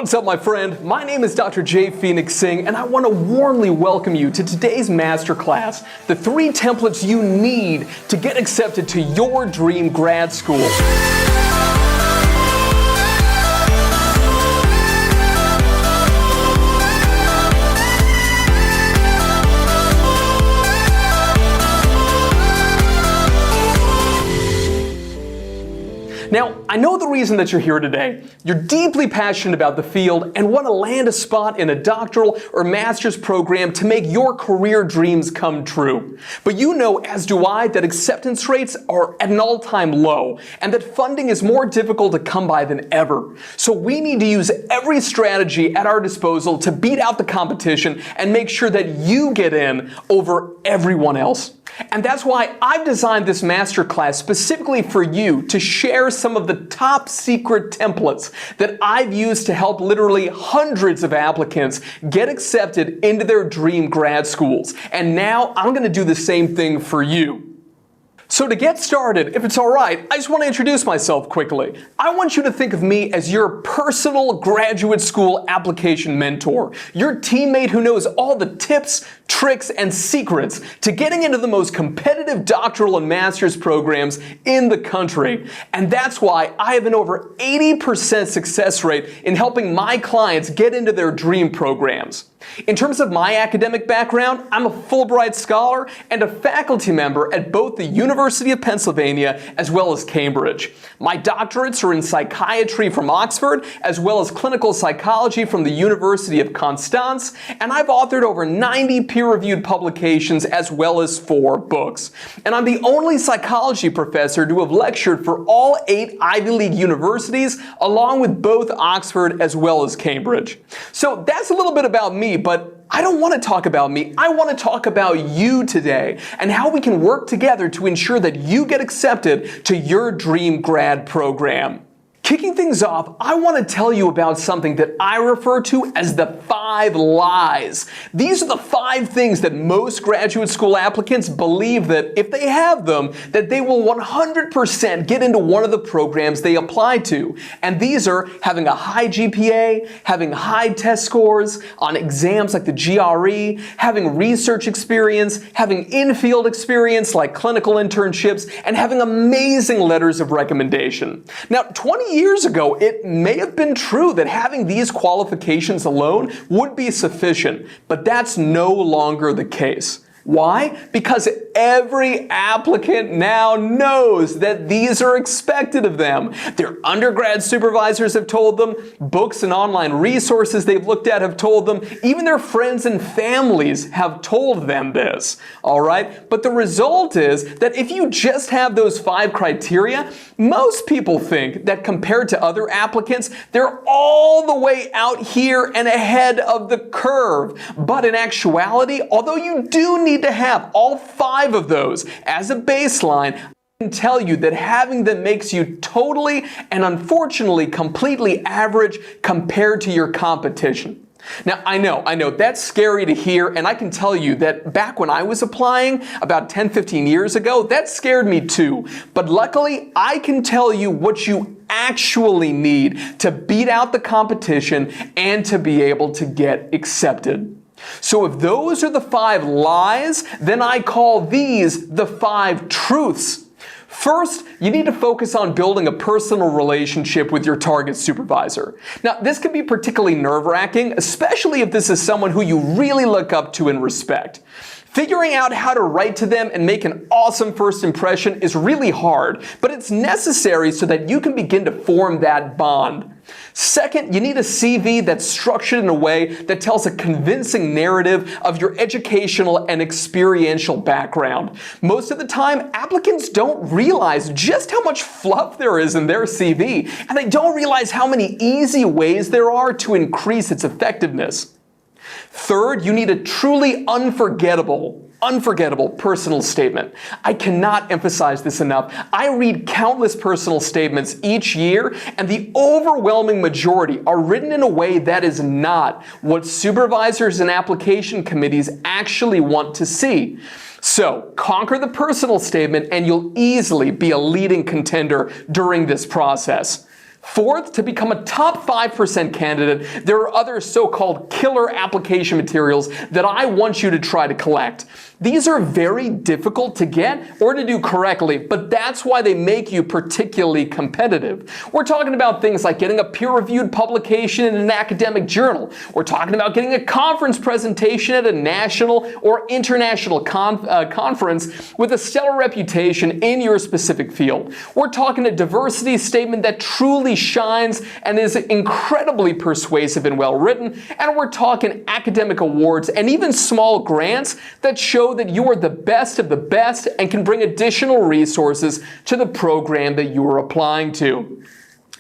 What's up, my friend? My name is Dr. Phoenix Singh, and I want to warmly welcome you to today's masterclass, the 3 templates you need to get accepted to your dream grad school. Now, I know the reason that you're here today. You're deeply passionate about the field and want to land a spot in a doctoral or master's program to make your career dreams come true. But you know, as do I, that acceptance rates are at an all-time low and that funding is more difficult to come by than ever. So we need to use every strategy at our disposal to beat out the competition and make sure that you get in over everyone else. And that's why I've designed this masterclass specifically for you to share some of the top secret templates that I've used to help literally hundreds of applicants get accepted into their dream grad schools. And now I'm going to do the same thing for you. So to get started, if it's all right, I just want to introduce myself quickly. I want you to think of me as your personal graduate school application mentor, your teammate who knows all the tips, tricks, and secrets to getting into the most competitive doctoral and master's programs in the country. And that's why I have an over 80% success rate in helping my clients get into their dream programs. In terms of my academic background, I'm a Fulbright Scholar and a faculty member at both the University of Pennsylvania as well as Cambridge. My doctorates are in psychiatry from Oxford as well as clinical psychology from the University of Konstanz, and I've authored over 90 peer-reviewed publications as well as 4 books. And I'm the only psychology professor to have lectured for all 8 Ivy League universities along with both Oxford as well as Cambridge. So that's a little bit about me, but I don't want to talk about me. I want to talk about you today and how we can work together to ensure that you get accepted to your dream grad program. Kicking things off, I want to tell you about something that I refer to as the 5 lies. These are the 5 things that most graduate school applicants believe that if they have them, that they will 100% get into one of the programs they apply to. And these are having a high GPA, having high test scores on exams like the GRE, having research experience, having in-field experience like clinical internships, and having amazing letters of recommendation. Now, 20 years ago, it may have been true that having these qualifications alone would be sufficient, but that's no longer the case. Why? Because every applicant now knows that these are expected of them. Their undergrad supervisors have told them, books and online resources they've looked at have told them, even their friends and families have told them this. All right? But the result is that if you just have those 5 criteria, most people think that compared to other applicants, they're all the way out here and ahead of the curve. But in actuality, although you do need to have all 5 of those as a baseline, I can tell you that having them makes you totally and unfortunately completely average compared to your competition. Now, I know, that's scary to hear, and I can tell you that back when I was applying about 10-15 years ago, that scared me too. But luckily, I can tell you what you actually need to beat out the competition and to be able to get accepted. So if those are the 5 lies, then I call these the 5 truths. First, you need to focus on building a personal relationship with your target supervisor. Now, this can be particularly nerve-wracking, especially if this is someone who you really look up to and respect. Figuring out how to write to them and make an awesome first impression is really hard, but it's necessary so that you can begin to form that bond. Second, you need a CV that's structured in a way that tells a convincing narrative of your educational and experiential background. Most of the time, applicants don't realize just how much fluff there is in their CV, and they don't realize how many easy ways there are to increase its effectiveness. Third, you need a truly unforgettable personal statement. I cannot emphasize this enough. I read countless personal statements each year, and the overwhelming majority are written in a way that is not what supervisors and application committees actually want to see. So, conquer the personal statement and you'll easily be a leading contender during this process. Fourth, to become a top 5% candidate, there are other so-called killer application materials that I want you to try to collect. These are very difficult to get or to do correctly, but that's why they make you particularly competitive. We're talking about things like getting a peer-reviewed publication in an academic journal. We're talking about getting a conference presentation at a national or international conference with a stellar reputation in your specific field. We're talking a diversity statement that truly shines and is incredibly persuasive and well-written, and we're talking academic awards and even small grants that show that you are the best of the best and can bring additional resources to the program that you are applying to.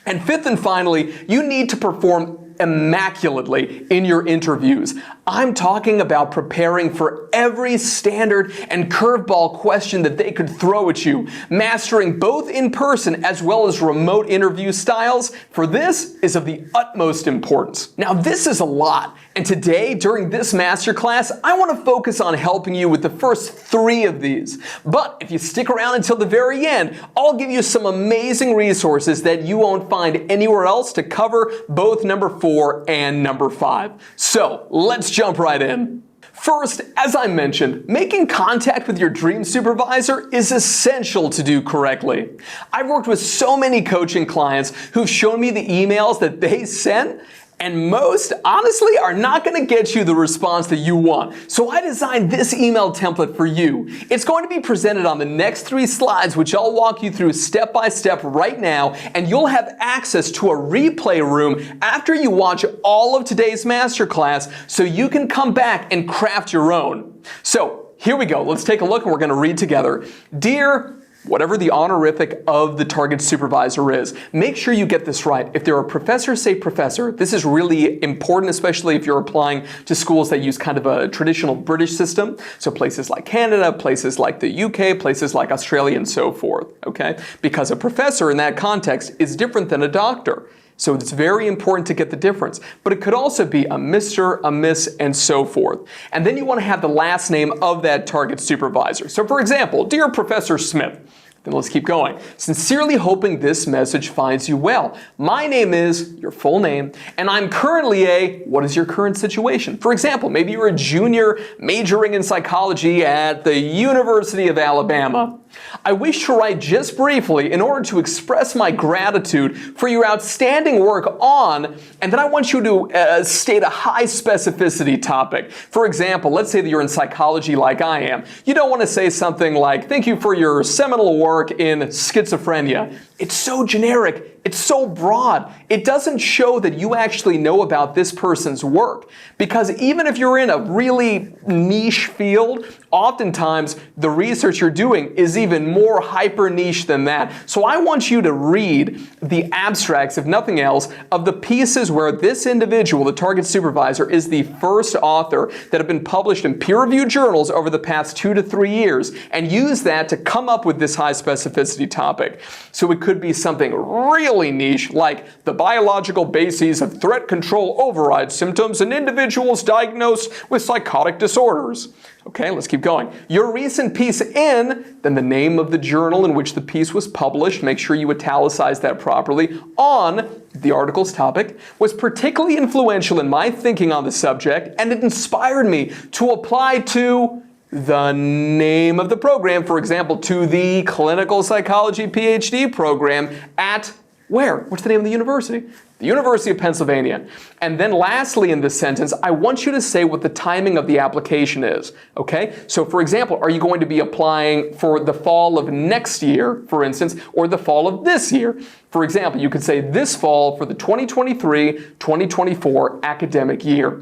And fifth and finally, you need to perform immaculately in your interviews. I'm talking about preparing for every standard and curveball question that they could throw at you, mastering both in-person as well as remote interview styles, for this is of the utmost importance. Now, this is a lot, and today, during this masterclass, I want to focus on helping you with the first 3 of these. But if you stick around until the very end, I'll give you some amazing resources that you won't find anywhere else to cover both number 4 and number 5. So, let's jump right in. First, as I mentioned, making contact with your dream supervisor is essential to do correctly. I've worked with so many coaching clients who've shown me the emails that they sent, and most, honestly, are not going to get you the response that you want. So I designed this email template for you. It's going to be presented on the next 3 slides, which I'll walk you through step by step right now, and you'll have access to a replay room after you watch all of today's masterclass so you can come back and craft your own. So here we go. Let's take a look and we're going to read together. Dear whatever the honorific of the target supervisor is, make sure you get this right. If they're a professor, say professor. This is really important, especially if you're applying to schools that use kind of a traditional British system. So places like Canada, places like the UK, places like Australia, and so forth, okay? Because a professor in that context is different than a doctor. So it's very important to get the difference. But it could also be a Mr., a Miss, and so forth. And then you want to have the last name of that target supervisor. So for example, Dear Professor Smith. Then let's keep going. Sincerely hoping this message finds you well. My name is, your full name, and I'm currently a, what is your current situation? For example, maybe you're a junior majoring in psychology at the University of Alabama. I wish to write just briefly in order to express my gratitude for your outstanding work on, and then I want you to state a high specificity topic. For example, let's say that you're in psychology like I am. You don't want to say something like, thank you for your seminal work in schizophrenia. It's so generic. It's so broad. It doesn't show that you actually know about this person's work. Because even if you're in a really niche field, oftentimes the research you're doing is even more hyper niche than that. So I want you to read the abstracts, if nothing else, of the pieces where this individual, the target supervisor, is the first author that have been published in peer-reviewed journals over the past 2 to 3 years, and use that to come up with this high specificity topic. So it could be something really niche, like the biological bases of threat control override symptoms in individuals diagnosed with psychotic disorders. Okay, let's keep going. Your recent piece in, then the name of the journal in which the piece was published, make sure you italicize that properly, on the article's topic, was particularly influential in my thinking on the subject, and it inspired me to apply to the name of the program, for example, to the clinical psychology PhD program at where? What's the name of the university? The University of Pennsylvania. And then lastly in this sentence, I want you to say what the timing of the application is, okay? So for example, are you going to be applying for the fall of next year, for instance, or the fall of this year? For example, you could say this fall for the 2023-2024 academic year.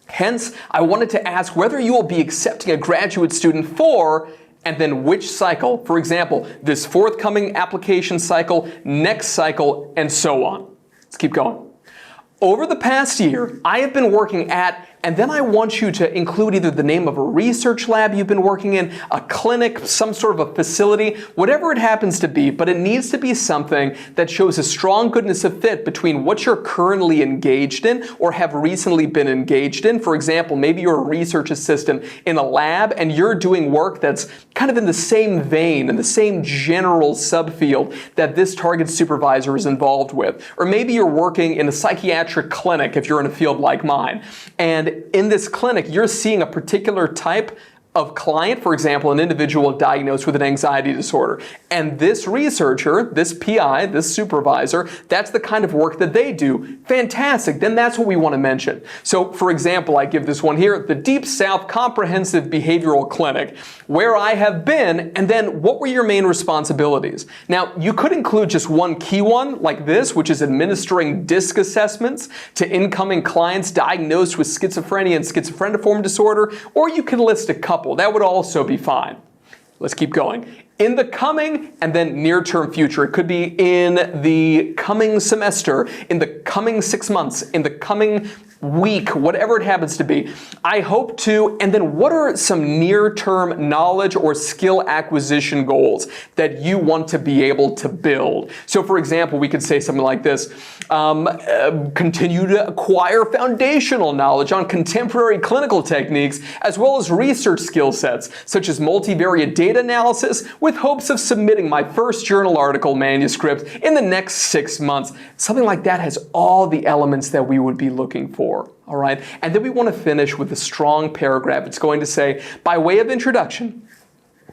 Hence, I wanted to ask whether you will be accepting a graduate student for, and then which cycle. For example, this forthcoming application cycle, next cycle, and so on. Let's keep going. Over the past year, I have been working at And then I want you to include either the name of a research lab you've been working in, a clinic, some sort of a facility, whatever it happens to be, but it needs to be something that shows a strong goodness of fit between what you're currently engaged in or have recently been engaged in. For example, maybe you're a research assistant in a lab and you're doing work that's kind of in the same vein, in the same general subfield that this target supervisor is involved with. Or maybe you're working in a psychiatric clinic if you're in a field like mine. And in this clinic, you're seeing a particular type of client, for example, an individual diagnosed with an anxiety disorder. And this researcher, this PI, this supervisor, that's the kind of work that they do. Fantastic. Then that's what we want to mention. So, for example, I give this one here, the Deep South Comprehensive Behavioral Clinic, where I have been, and then what were your main responsibilities? Now, you could include just one key one, like this, which is administering DISC assessments to incoming clients diagnosed with schizophrenia and schizophreniform disorder, or you can list a couple. That would also be fine. Let's keep going. In the coming and then near-term future. It could be in the coming semester, in the coming 6 months, in the coming week, whatever it happens to be. I hope to, and then what are some near-term knowledge or skill acquisition goals that you want to be able to build? So for example, we could say something like this, continue to acquire foundational knowledge on contemporary clinical techniques, as well as research skill sets, such as multivariate data analysis, with hopes of submitting my first journal article manuscript in the next 6 months. Something like that has all the elements that we would be looking for. All right, and then we want to finish with a strong paragraph. It's going to say, by way of introduction,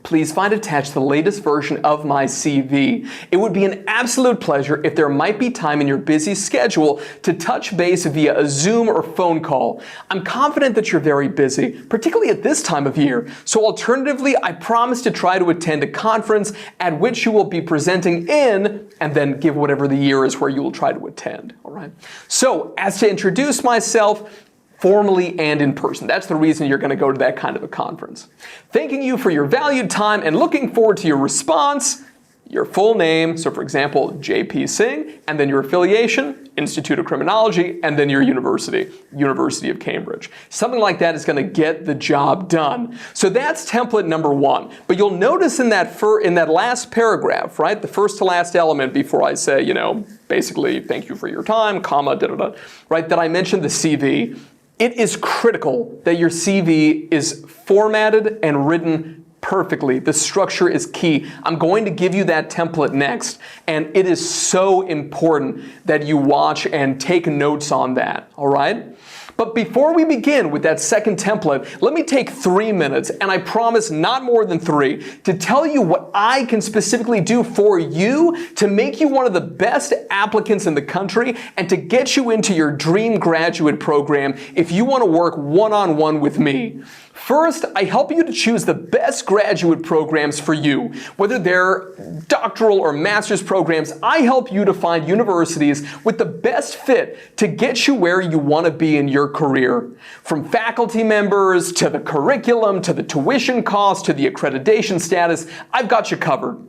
please find attached the latest version of my CV. It would be an absolute pleasure if there might be time in your busy schedule to touch base via a Zoom or phone call. I'm confident that you're very busy, particularly at this time of year. So alternatively, I promise to try to attend a conference at which you will be presenting in, and then give whatever the year is where you will try to attend. All right. So as to introduce myself, formally and in person. That's the reason you're going to go to that kind of a conference. Thanking you for your valued time and looking forward to your response, your full name, so for example, J.P. Singh, and then your affiliation, Institute of Criminology, and then your university, University of Cambridge. Something like that is going to get the job done. So that's template number one. But you'll notice in that last paragraph, right, the first to last element before I say, basically, thank you for your time, comma, da-da-da, right, that I mentioned the CV. It is critical that your CV is formatted and written perfectly. The structure is key. I'm going to give you that template next, and it is so important that you watch and take notes on that, all right? But before we begin with that second template, let me take 3 minutes, and I promise not more than 3, to tell you what I can specifically do for you to make you one of the best applicants in the country and to get you into your dream graduate program if you want to work one-on-one with me. First, I help you to choose the best graduate programs for you. Whether they're doctoral or master's programs, I help you to find universities with the best fit to get you where you want to be in your career. From faculty members, to the curriculum, to the tuition cost, to the accreditation status, I've got you covered.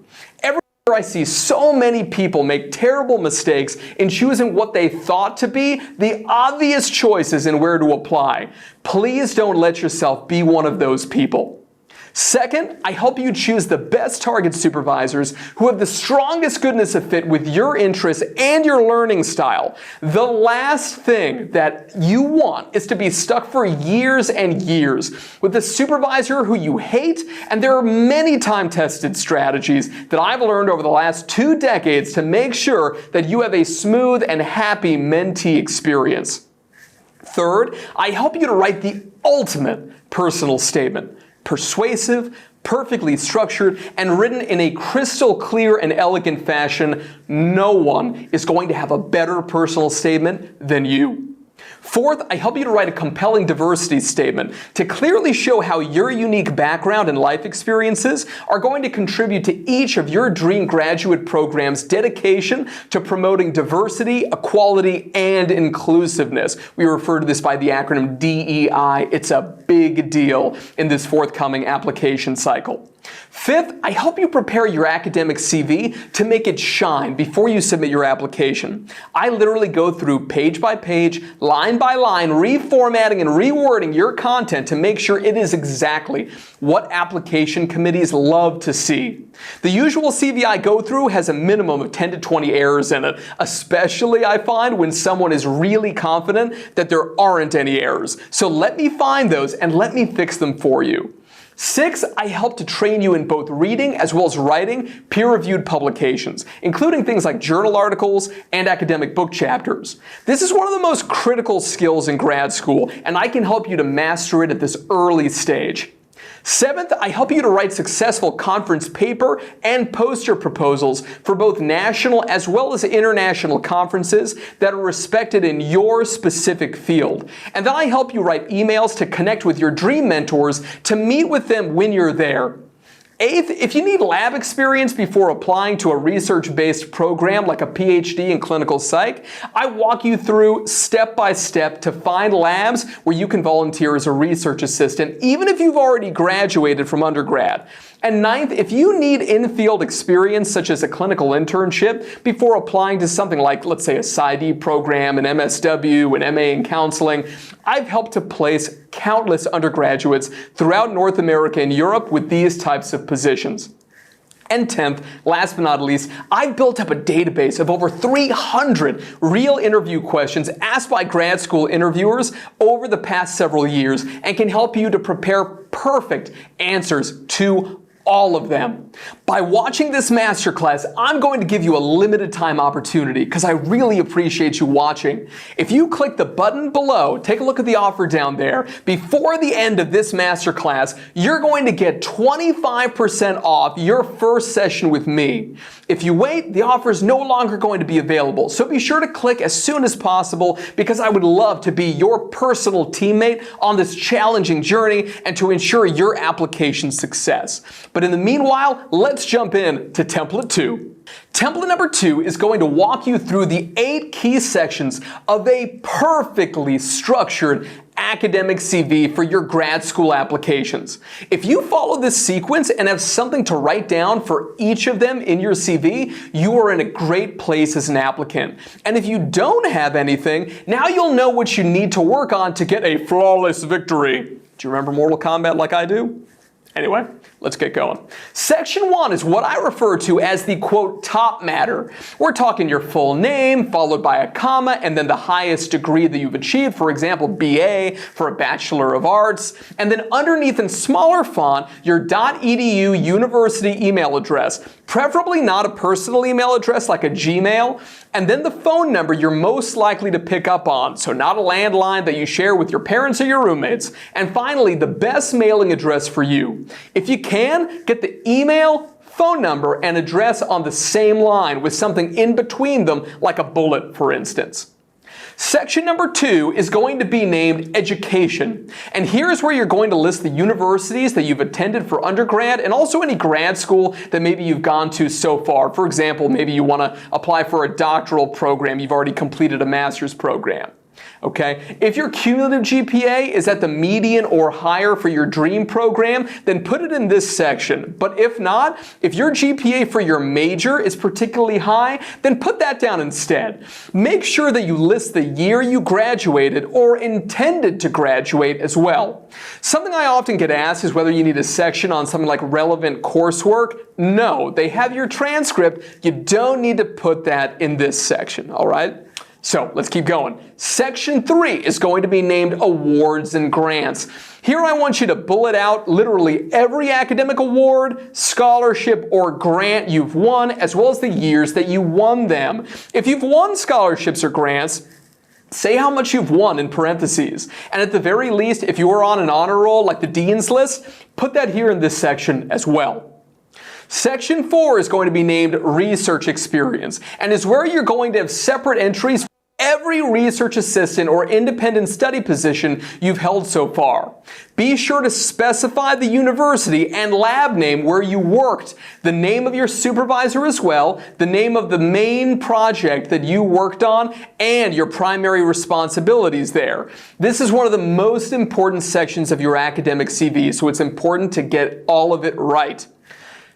I see so many people make terrible mistakes in choosing what they thought to be the obvious choices in where to apply. Please don't let yourself be one of those people. Second, I help you choose the best target supervisors who have the strongest goodness of fit with your interests and your learning style. The last thing that you want is to be stuck for years and years with a supervisor who you hate, and there are many time-tested strategies that I've learned over the last 2 decades to make sure that you have a smooth and happy mentee experience. Third, I help you to write the ultimate personal statement. Persuasive, perfectly structured, and written in a crystal clear and elegant fashion. No one is going to have a better personal statement than you. Fourth, I help you to write a compelling diversity statement to clearly show how your unique background and life experiences are going to contribute to each of your dream graduate program's dedication to promoting diversity, equality, and inclusiveness. We refer to this by the acronym DEI. It's a big deal in this forthcoming application cycle. Fifth, I help you prepare your academic CV to make it shine before you submit your application. I literally go through page by page, line by line, reformatting and rewording your content to make sure it is exactly what application committees love to see. The usual CV I go through has a minimum of 10 to 20 errors in it, especially I find when someone is really confident that there aren't any errors. So let me find those and let me fix them for you. 6, I help to train you in both reading as well as writing peer-reviewed publications, including things like journal articles and academic book chapters. This is one of the most critical skills in grad school, and I can help you to master it at this early stage. 7th, I help you to write successful conference paper and poster proposals for both national as well as international conferences that are respected in your specific field. And then I help you write emails to connect with your dream mentors to meet with them when you're there. 8th, if you need lab experience before applying to a research-based program like a PhD in clinical psych, I walk you through step by step to find labs where you can volunteer as a research assistant, even if you've already graduated from undergrad. And 9th, if you need in-field experience such as a clinical internship before applying to something like, let's say, a PsyD program, an MSW, an MA in counseling, I've helped to place countless undergraduates throughout North America and Europe with these types of positions. And 10th, last but not least, I've built up a database of over 300 real interview questions asked by grad school interviewers over the past several years and can help you to prepare perfect answers to all of them. By watching this masterclass, I'm going to give you a limited time opportunity because I really appreciate you watching. If you click the button below, take a look at the offer down there, before the end of this masterclass, you're going to get 25% off your first session with me. If you wait, the offer is no longer going to be available, so be sure to click as soon as possible because I would love to be your personal teammate on this challenging journey and to ensure your application success. But in the meanwhile, let's jump in to template 2. Template number 2 is going to walk you through the 8 key sections of a perfectly structured academic CV for your grad school applications. If you follow this sequence and have something to write down for each of them in your CV, you are in a great place as an applicant. And if you don't have anything, now you'll know what you need to work on to get a flawless victory. Do you remember Mortal Kombat like I do? Anyway, let's get going. Section 1 is what I refer to as the, quote, top matter. We're talking your full name, followed by a comma, and then the highest degree that you've achieved, for example, BA for a Bachelor of Arts, and then underneath in smaller font, your .edu university email address, preferably not a personal email address like a Gmail, and then the phone number you're most likely to pick up on, so not a landline that you share with your parents or your roommates, and finally, the best mailing address for you. If you can, get the email, phone number, and address on the same line with something in between them, like a bullet, for instance. Section number 2 is going to be named Education. And here's where you're going to list the universities that you've attended for undergrad and also any grad school that maybe you've gone to so far. For example, maybe you want to apply for a doctoral program, you've already completed a master's program. Okay? If your cumulative GPA is at the median or higher for your dream program, then put it in this section. But if not, if your GPA for your major is particularly high, then put that down instead. Make sure that you list the year you graduated or intended to graduate as well. Something I often get asked is whether you need a section on something like relevant coursework. No, they have your transcript. You don't need to put that in this section, all right? So let's keep going. Section 3 is going to be named Awards and Grants. Here I want you to bullet out literally every academic award, scholarship, or grant you've won, as well as the years that you won them. If you've won scholarships or grants, say how much you've won in parentheses. And at the very least, if you are on an honor roll like the Dean's List, put that here in this section as well. Section 4 is going to be named Research Experience and is where you're going to have separate entries for every research assistant or independent study position you've held so far. Be sure to specify the university and lab name where you worked, the name of your supervisor as well, the name of the main project that you worked on, and your primary responsibilities there. This is one of the most important sections of your academic CV, so it's important to get all of it right.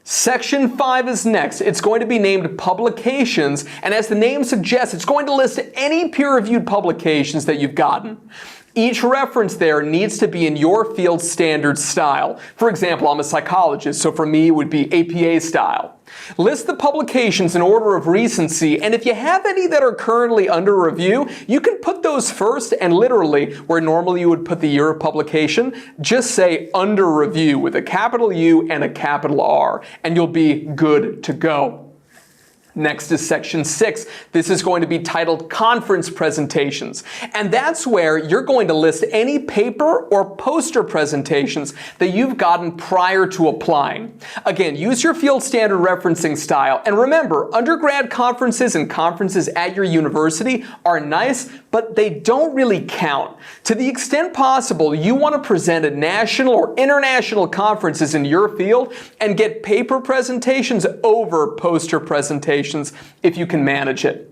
Section 5 is next. It's going to be named Publications, and as the name suggests, it's going to list any peer-reviewed publications that you've gotten. Each reference there needs to be in your field standard style. For example, I'm a psychologist, so for me it would be APA style. List the publications in order of recency, and if you have any that are currently under review, you can put those first, and literally, where normally you would put the year of publication, just say under review with a capital U and a capital R, and you'll be good to go. Next is Section 6. This is going to be titled Conference Presentations. And that's where you're going to list any paper or poster presentations that you've gotten prior to applying. Again, use your field standard referencing style. And remember, undergrad conferences and conferences at your university are nice, but they don't really count. To the extent possible, you want to present at national or international conferences in your field and get paper presentations over poster presentations if you can manage it.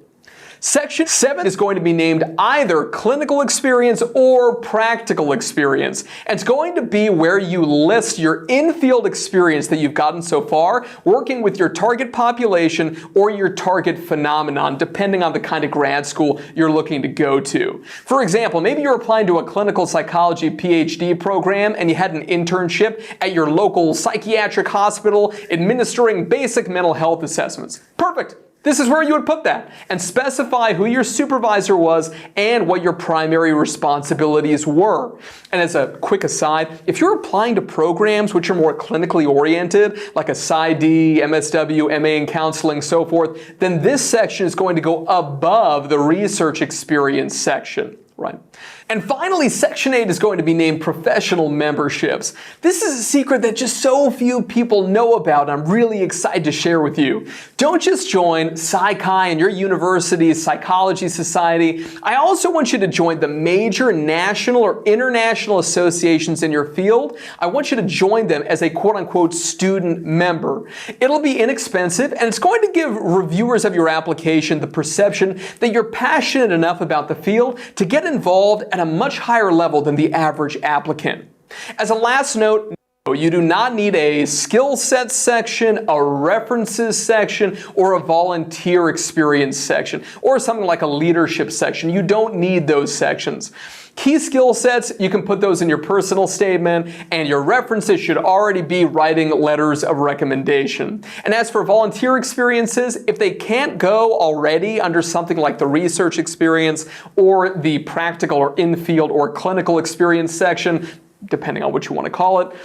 Section 7 is going to be named either clinical experience or practical experience. And it's going to be where you list your in-field experience that you've gotten so far, working with your target population or your target phenomenon, depending on the kind of grad school you're looking to go to. For example, maybe you're applying to a clinical psychology PhD program and you had an internship at your local psychiatric hospital administering basic mental health assessments. Perfect. This is where you would put that, and specify who your supervisor was and what your primary responsibilities were. And as a quick aside, if you're applying to programs which are more clinically oriented, like a PsyD, MSW, MA in counseling, so forth, then this section is going to go above the research experience section. Right. And finally, Section 8 is going to be named Professional Memberships. This is a secret that just so few people know about, and I'm really excited to share with you. Don't just join Psy-Chi and your university's psychology society. I also want you to join the major national or international associations in your field. I want you to join them as a quote-unquote student member. It'll be inexpensive, and it's going to give reviewers of your application the perception that you're passionate enough about the field to get involved at a much higher level than the average applicant. As a last note, you do not need a skill set section, a references section, or a volunteer experience section, or something like a leadership section. You don't need those sections. Key skill sets, you can put those in your personal statement, and your references should already be writing letters of recommendation. And as for volunteer experiences, if they can't go already under something like the research experience or the practical or in-field or clinical experience section, depending on what you want to call it,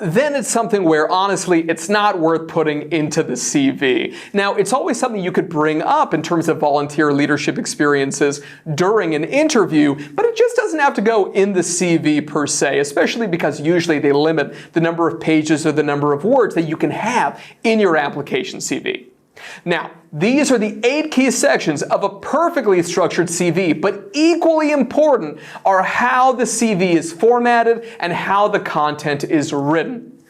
then it's something where, honestly, it's not worth putting into the CV. Now, it's always something you could bring up in terms of volunteer leadership experiences during an interview, but it just doesn't have to go in the CV per se, especially because usually they limit the number of pages or the number of words that you can have in your application CV. Now, these are the 8 key sections of a perfectly structured CV, but equally important are how the CV is formatted and how the content is written.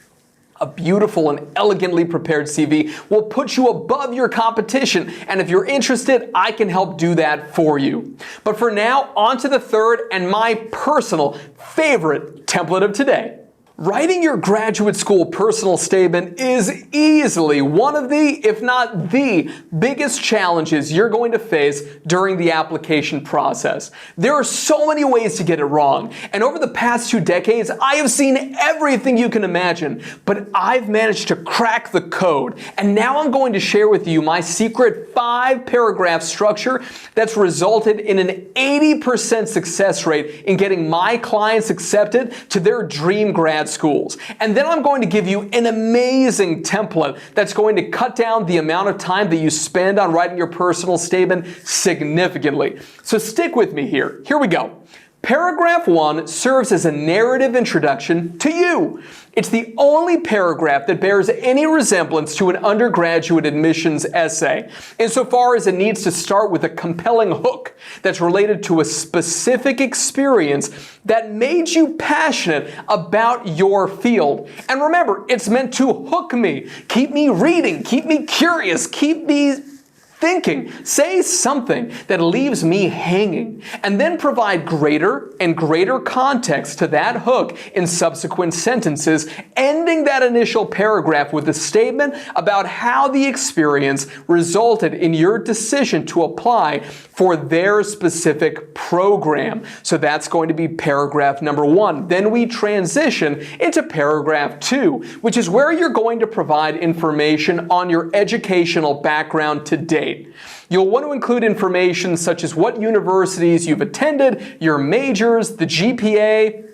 A beautiful and elegantly prepared CV will put you above your competition, and if you're interested, I can help do that for you. But for now, on to the third and my personal favorite template of today. Writing your graduate school personal statement is easily one of the, if not the, biggest challenges you're going to face during the application process. There are so many ways to get it wrong, and over the past 2 decades, I have seen everything you can imagine, but I've managed to crack the code, and now I'm going to share with you my secret 5-paragraph structure that's resulted in an 80% success rate in getting my clients accepted to their dream grad schools. And then I'm going to give you an amazing template that's going to cut down the amount of time that you spend on writing your personal statement significantly. So stick with me here. Here we go. Paragraph 1 serves as a narrative introduction to you. It's the only paragraph that bears any resemblance to an undergraduate admissions essay, insofar as it needs to start with a compelling hook that's related to a specific experience that made you passionate about your field. And remember, it's meant to hook me, keep me reading, keep me curious, keep me thinking. Say something that leaves me hanging, and then provide greater and greater context to that hook in subsequent sentences, ending that initial paragraph with a statement about how the experience resulted in your decision to apply for their specific program. So that's going to be paragraph number 1. Then we transition into paragraph 2, which is where you're going to provide information on your educational background to date. You'll want to include information such as what universities you've attended, your majors, the GPA,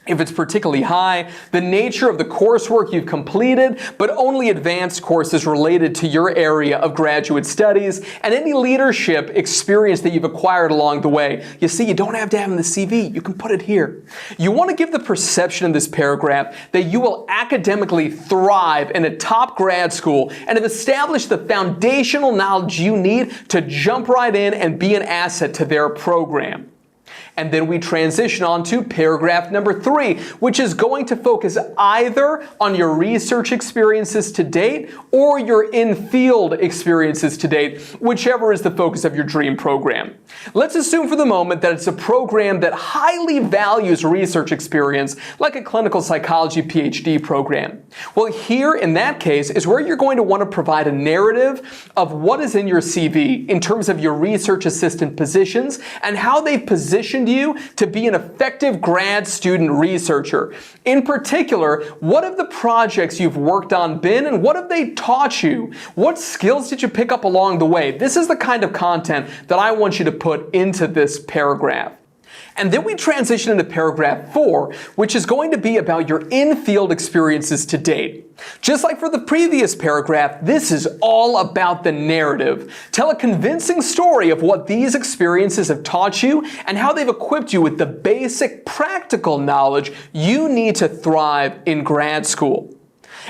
if it's particularly high, the nature of the coursework you've completed, but only advanced courses related to your area of graduate studies, and any leadership experience that you've acquired along the way. You see, you don't have to have in the CV. You can put it here. You want to give the perception in this paragraph that you will academically thrive in a top grad school and have established the foundational knowledge you need to jump right in and be an asset to their program. And then we transition on to paragraph number 3, which is going to focus either on your research experiences to date or your in-field experiences to date, whichever is the focus of your dream program. Let's assume for the moment that it's a program that highly values research experience, like a clinical psychology PhD program. Well, here in that case is where you're going to want to provide a narrative of what is in your CV in terms of your research assistant positions and how they've positioned you to be an effective grad student researcher. In particular, what have the projects you've worked on been and what have they taught you? What skills did you pick up along the way? This is the kind of content that I want you to put into this paragraph. And then we transition into paragraph 4, which is going to be about your in-field experiences to date. Just like for the previous paragraph, this is all about the narrative. Tell a convincing story of what these experiences have taught you and how they've equipped you with the basic practical knowledge you need to thrive in grad school.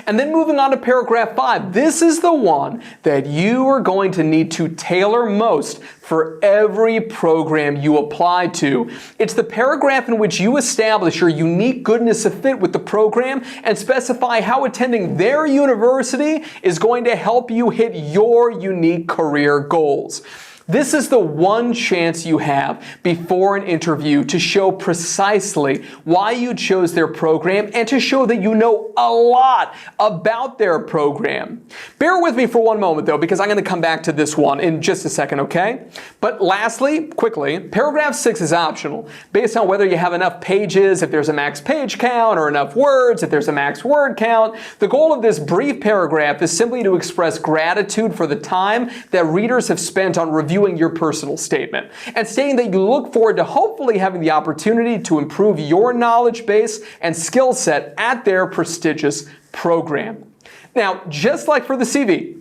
And then moving on to paragraph 5, this is the one that you are going to need to tailor most for every program you apply to. It's the paragraph in which you establish your unique goodness of fit with the program and specify how attending their university is going to help you hit your unique career goals. This is the one chance you have before an interview to show precisely why you chose their program and to show that you know a lot about their program. Bear with me for one moment though, because I'm going to come back to this one in just a second, okay? But lastly, quickly, paragraph 6 is optional based on whether you have enough pages, if there's a max page count, or enough words, if there's a max word count. The goal of this brief paragraph is simply to express gratitude for the time that readers have spent on reviewing your personal statement and stating that you look forward to hopefully having the opportunity to improve your knowledge base and skill set at their prestigious program. Now, just like for the CV,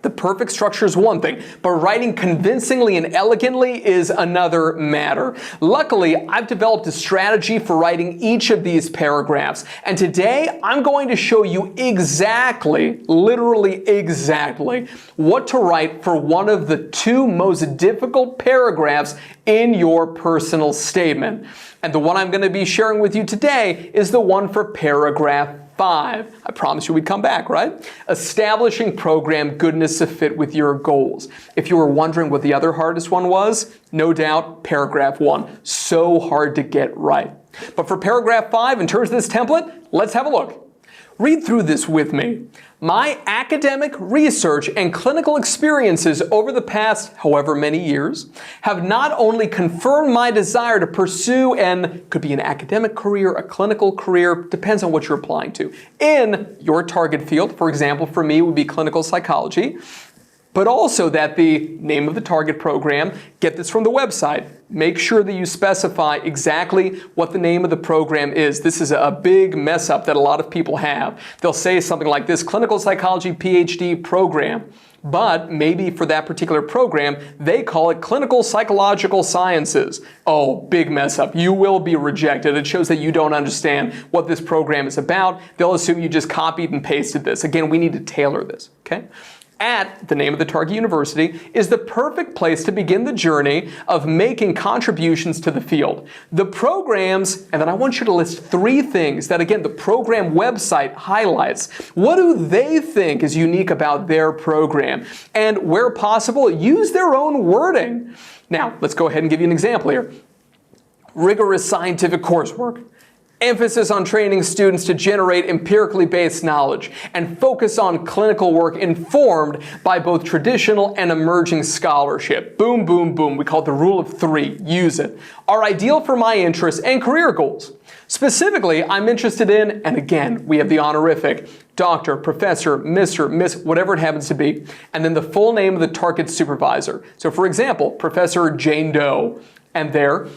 the perfect structure is one thing, but writing convincingly and elegantly is another matter. Luckily, I've developed a strategy for writing each of these paragraphs, and today I'm going to show you exactly, literally exactly, what to write for one of the 2 most difficult paragraphs in your personal statement. And the one I'm going to be sharing with you today is the one for paragraph 5. I promised you we'd come back, right? Establishing program goodness of fit with your goals. If you were wondering what the other hardest one was, no doubt paragraph 1. So hard to get right. But for paragraph 5, in terms of this template, let's have a look. Read through this with me. My academic, research, and clinical experiences over the past however many years have not only confirmed my desire to pursue could be an academic career, a clinical career, depends on what you're applying to, in your target field. For example, for me, it would be clinical psychology. But also that the name of the target program, get this from the website. Make sure that you specify exactly what the name of the program is. This is a big mess up that a lot of people have. They'll say something like this, clinical psychology PhD program. But maybe for that particular program, they call it clinical psychological sciences. Oh, big mess up. You will be rejected. It shows that you don't understand what this program is about. They'll assume you just copied and pasted this. Again, we need to tailor this, okay? at the name of the target university is the perfect place to begin the journey of making contributions to the field. The programs, and then I want you to list 3 things that, again, the program website highlights. What do they think is unique about their program? And where possible, use their own wording. Now, let's go ahead and give you an example here. Rigorous scientific coursework. Emphasis on training students to generate empirically based knowledge and focus on clinical work informed by both traditional and emerging scholarship. Boom, boom, boom. We call it the rule of 3. Use it. Are ideal for my interests and career goals. Specifically, I'm interested in, and again, we have the honorific, doctor, professor, Mr., Miss, whatever it happens to be, and then the full name of the target supervisor. So for example, Professor Jane Doe, and there,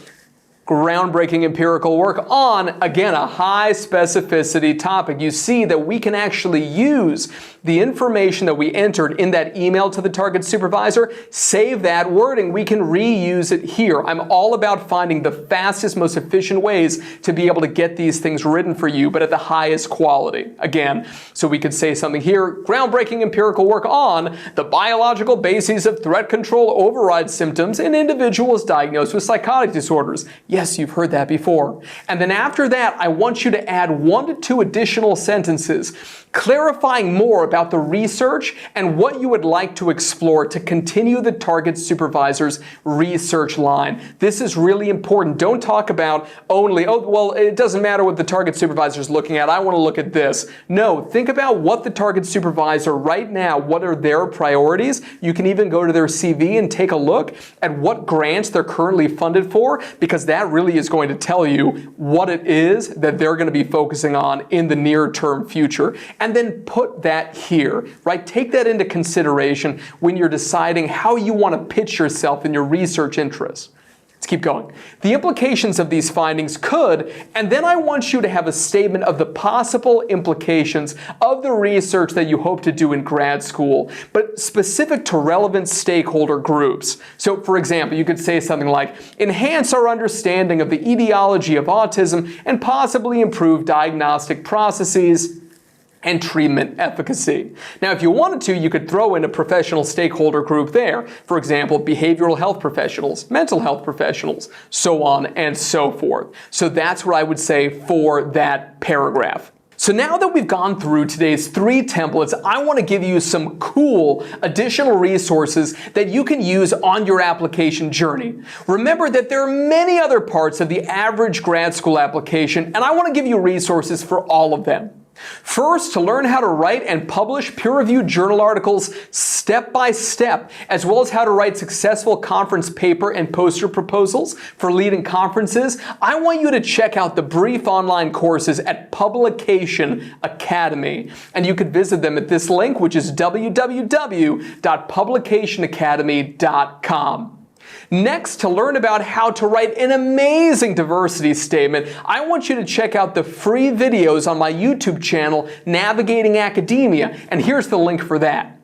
groundbreaking empirical work on, again, a high specificity topic. You see that we can actually use the information that we entered in that email to the target supervisor, save that wording. We can reuse it here. I'm all about finding the fastest, most efficient ways to be able to get these things written for you, but at the highest quality. Again, so we could say something here, groundbreaking empirical work on the biological bases of threat control override symptoms in individuals diagnosed with psychotic disorders. Yes, you've heard that before. And then after that, I want you to add 1 to 2 additional sentences clarifying more about the research and what you would like to explore to continue the target supervisor's research line. This is really important. Don't talk about only, oh, well, it doesn't matter what the target supervisor is looking at. I want to look at this. No, think about what the target supervisor right now, what are their priorities. You can even go to their CV and take a look at what grants they're currently funded for, because that really is going to tell you what it is that they're going to be focusing on in the near-term future. And then put that here, right? Take that into consideration when you're deciding how you want to pitch yourself in your research interests. Let's keep going. The implications of these findings could, and then I want you to have a statement of the possible implications of the research that you hope to do in grad school, but specific to relevant stakeholder groups. So, for example, you could say something like, enhance our understanding of the etiology of autism and possibly improve diagnostic processes and treatment efficacy. Now, if you wanted to, you could throw in a professional stakeholder group there. For example, behavioral health professionals, mental health professionals, so on and so forth. So that's what I would say for that paragraph. So now that we've gone through today's 3 templates, I want to give you some cool additional resources that you can use on your application journey. Remember that there are many other parts of the average grad school application, and I want to give you resources for all of them. First, to learn how to write and publish peer-reviewed journal articles step by step, as well as how to write successful conference paper and poster proposals for leading conferences, I want you to check out the brief online courses at Publication Academy. And you could visit them at this link, which is www.publicationacademy.com. Next, to learn about how to write an amazing diversity statement, I want you to check out the free videos on my YouTube channel, Navigating Academia, and here's the link for that.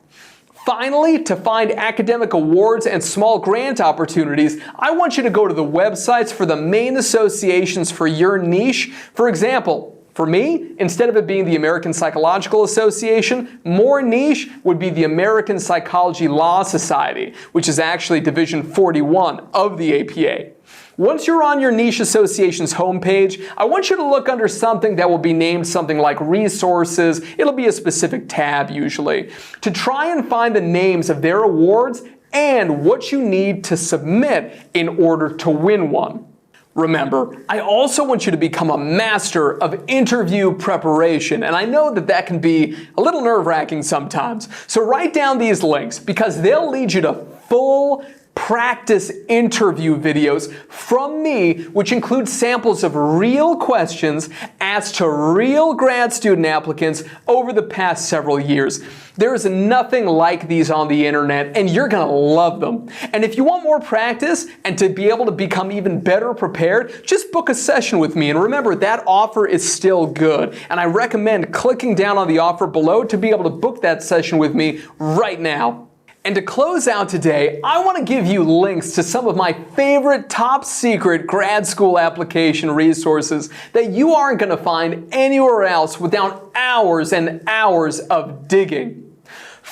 Finally, to find academic awards and small grant opportunities, I want you to go to the websites for the main associations for your niche. For example, for me, instead of it being the American Psychological Association, more niche would be the American Psychology Law Society, which is actually Division 41 of the APA. Once you're on your niche association's homepage, I want you to look under something that will be named something like resources. It'll be a specific tab usually, to try and find the names of their awards and what you need to submit in order to win one. Remember, I also want you to become a master of interview preparation, and I know that that can be a little nerve-wracking sometimes. So write down these links because they'll lead you to full practice interview videos from me, which include samples of real questions asked to real grad student applicants over the past several years. There is nothing like these on the internet, and you're gonna love them. And if you want more practice and to be able to become even better prepared, just book a session with me. And remember, that offer is still good. And I recommend clicking down on the offer below to be able to book that session with me right now. And to close out today, I want to give you links to some of my favorite top secret grad school application resources that you aren't going to find anywhere else without hours and hours of digging.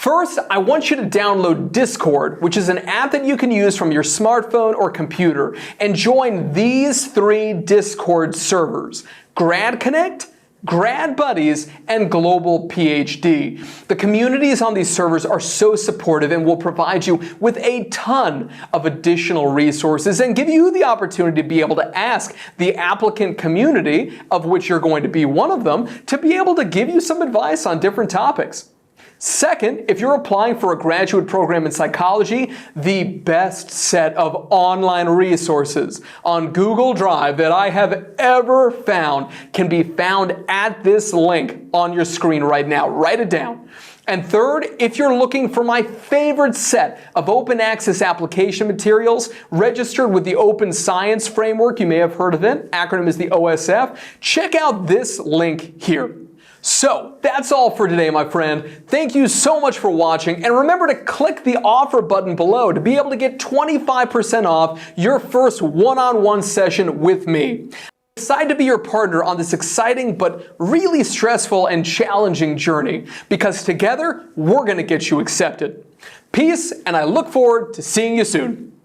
First, I want you to download Discord, which is an app that you can use from your smartphone or computer, and join these 3 Discord servers: Grad Connect, Grad Buddies, and Global PhD. The communities on these servers are so supportive and will provide you with a ton of additional resources and give you the opportunity to be able to ask the applicant community, of which you're going to be one of them, to be able to give you some advice on different topics. Second, if you're applying for a graduate program in psychology, the best set of online resources on Google Drive that I have ever found can be found at this link on your screen right now. Write it down. And third, if you're looking for my favorite set of open access application materials registered with the Open Science Framework, you may have heard of it, acronym is the OSF, check out this link here. So that's all for today, my friend. Thank you so much for watching, and remember to click the offer button below to be able to get 25% off your first one-on-one session with me. I'm excited to be your partner on this exciting but really stressful and challenging journey, because together we're going to get you accepted. Peace, and I look forward to seeing you soon.